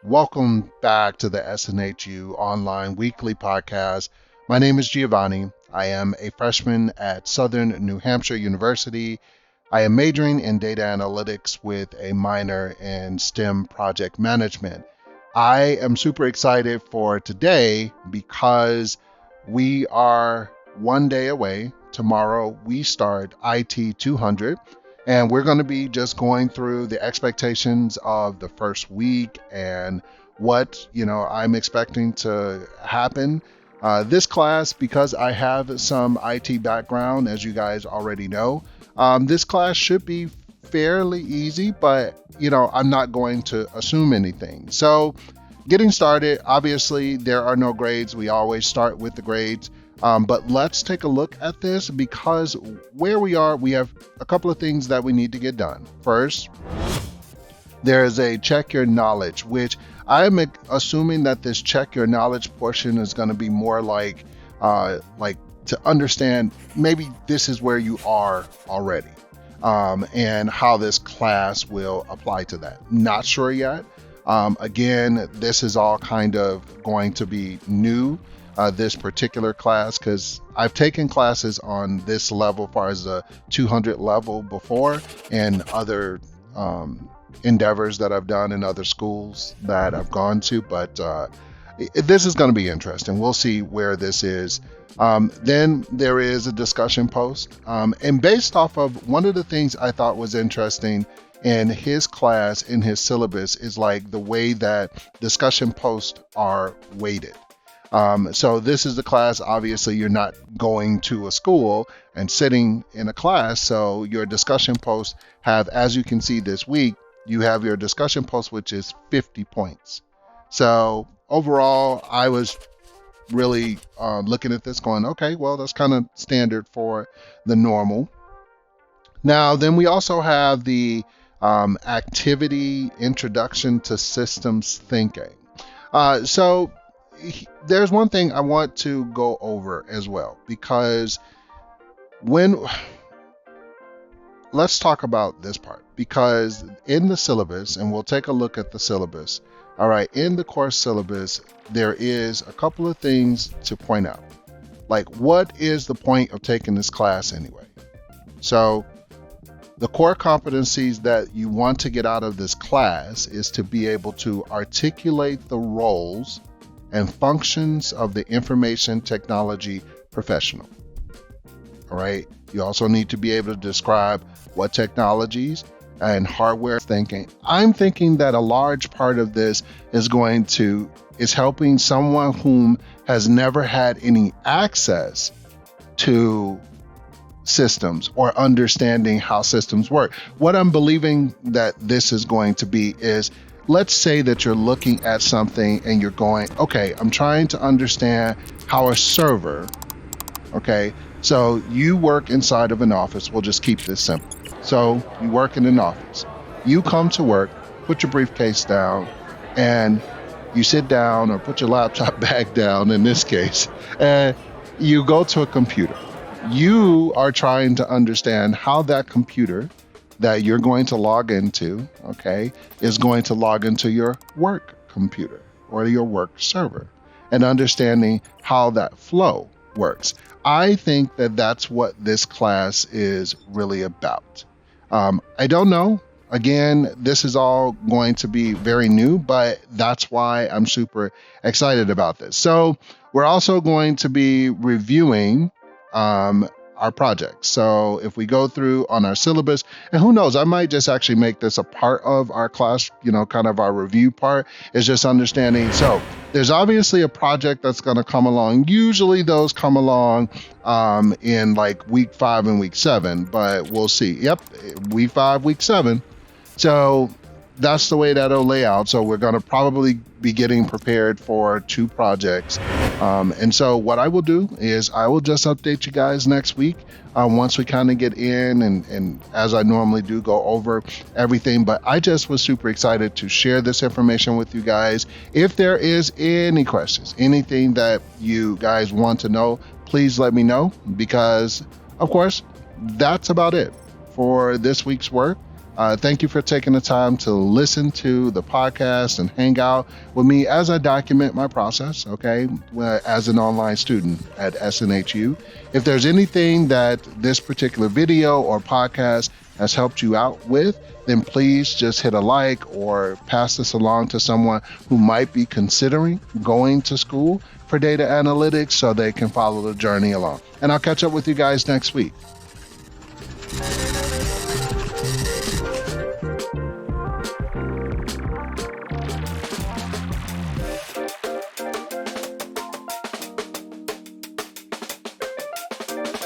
Welcome back to the SNHU Online Weekly Podcast. My name is Giovanni. I am a freshman at Southern New Hampshire University. I am majoring in data analytics with a minor in STEM project management. I am super excited for today because we are one day away. Tomorrow we start IT-100. And we're going to be just going through the expectations of the first week and what, I'm expecting to happen. This class, because I have some IT background, as you guys already know, this class should be fairly easy, but, I'm not going to assume anything. So getting started, obviously, there are no grades. We always start with the grades. But let's take a look at this because where we are, we have a couple of things that we need to get done. First, there is a check your knowledge, which I'm assuming that this check your knowledge portion is going to be more like to understand maybe this is where you are already, and how this class will apply to that. Not sure yet. Again, this is all kind of going to be new. This particular class, because I've taken classes on this level, as far as the 200 level before, and other endeavors that I've done in other schools that I've gone to, but this is going to be interesting. We'll see where this is. Then there is a discussion post, and based off of one of the things I thought was interesting in his class, in his syllabus, is like the way that discussion posts are weighted. So this is the class, obviously you're not going to a school and sitting in a class. So your discussion posts have, as you can see this week, you have your discussion post, which is 50 points. So overall, I was really looking at this going, okay, well, that's kind of standard for the normal. Now, then we also have the activity introduction to systems thinking. So there's one thing I want to go over as well, because let's talk about this part, because in the syllabus, and we'll take a look at the syllabus. All right, in the course syllabus, there is a couple of things to point out. Like, what is the point of taking this class anyway? So the core competencies that you want to get out of this class is to be able to articulate the roles and functions of the information technology professional. All right. You also need to be able to describe what technologies and hardware thinking. I'm thinking that a large part of this is helping someone whom has never had any access to systems or understanding how systems work. What I'm believing that this is going to be is, let's say that you're looking at something and you're going, okay, I'm trying to understand how a server, okay, so you work inside of an office. We'll just keep this simple. So you work in an office. You come to work, put your briefcase down, and you sit down or put your laptop bag down in this case, and you go to a computer. You are trying to understand how that computer that you're going to log into, okay, is going to log into your work computer or your work server, and understanding how that flow works. I think that that's what this class is really about. I don't know. Again, this is all going to be very new, but that's why I'm super excited about this. So we're also going to be reviewing our projects. So if we go through on our syllabus, and who knows, I might just actually make this a part of our class, kind of our review part, is just understanding. So there's obviously a project that's going to come along. Usually those come along in like week 5 and week 7, but we'll see. Yep, week 5, week 7. So that's the way that'll lay out. So we're going to probably be getting prepared for 2 projects. And so what I will do is I will just update you guys next week once we kind of get in and as I normally do, go over everything. But I just was super excited to share this information with you guys. If there is any questions, anything that you guys want to know, please let me know, because of course, that's about it for this week's work. Thank you for taking the time to listen to the podcast and hang out with me as I document my process, okay, as an online student at SNHU. If there's anything that this particular video or podcast has helped you out with, then please just hit a like or pass this along to someone who might be considering going to school for data analytics so they can follow the journey along. And I'll catch up with you guys next week.